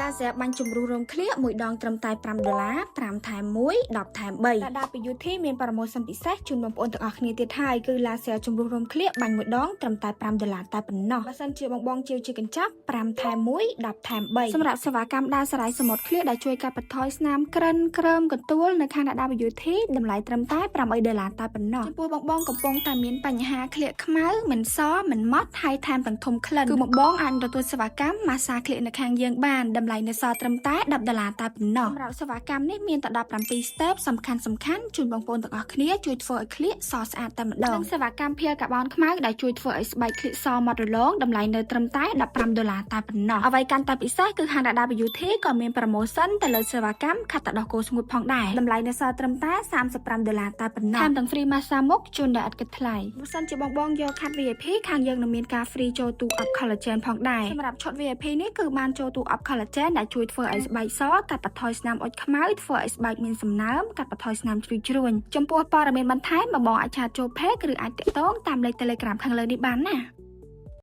ឡាเซียบัญจุรุรมเคลียមួយដងត្រឹមតែ$5 5ថែម1 10ថែម3តាដាពីយូធីមានប្រម៉ូសិនពិសេសជូនបងប្អូនទាំងអស់គ្នាទៀតហើយគឺឡាเซียជំរុះរមឃ្លៀកបាញ់មួយដងត្រឹមតែ$5តែប៉ុណ្ណោះបើសិនជាបងជាវជាកញ្ចប់5ថែម1 10ថែម3សម្រាប់សេវាកម្មដើរសារាយសមុទ្រឃ្លៀកដែលជួយកាត់បន្ថយស្នាមក្រិនក្រើមកន្ទួលនៅខាងតាដាពីយូធីតម្លៃត្រឹមតែ$8តែប៉ុណ្ណោះចំពោះបងកំពុងតែមានបញ្ហាឃ្លៀកខ្មៅមិនសមិនម៉ត់ហើយថែមទាំងធំក្លិនគឺបងអាចទទួលសេវាកម្មម៉ាសាឃ្លៀកនៅខាងយើងបានតម្លៃនៅសល់ត្រឹមតែ$10តែប៉ុណ្ណោះសម្រាប់សេវាកម្មនេះមានតែ17 step សំខាន់ជូនបងប្អូនទាំងអស់គ្នាជួយធ្វើឲ្យឃ្លៀកសស្អាតតែម្ដងសេវាកម្មភៀលកាបូនខ្មៅដែលជួយធ្វើឲ្យស្បែកឃ្លៀកសម៉ត់រលោងតម្លៃនៅត្រឹមតែ$15តែប៉ុណ្ណោះអ្វីកាន់តែពិសេសគឺហាងដាដា Beauty ក៏មានប្រូម៉ូសិនទៅលើសេវាកម្មខាត់តដោះគោស្ងួតផងដែរតម្លៃនៅសល់ត្រឹមតែ$35តែប៉ុណ្ណោះថែមទាំង free massage មុខជូនដោយឥតគិតថ្លៃបើសិនជាបងយកខាត់ VIP ខាងយើងនឹងមានការ free ចូលទូ up collagen ផងដែរសម្រាប់ឈុត VIP នេះគឺបានចូលទូ up collagen ដែលជួយធ្វើឲ្យស្បែកសកាត់បន្ថយស្នាមអុចខ្មៅធ្វើឲ្យស្បែកមានសំណើមកាត់បន្ថយស្នាមជ្រុយជ្រួញចំពោះព័ត៌មានបន្ថែមបងអាចឆាតចូល page ឬអាចទាក់ទងតាមលេខ Telegram ខាងលើនេះបានណា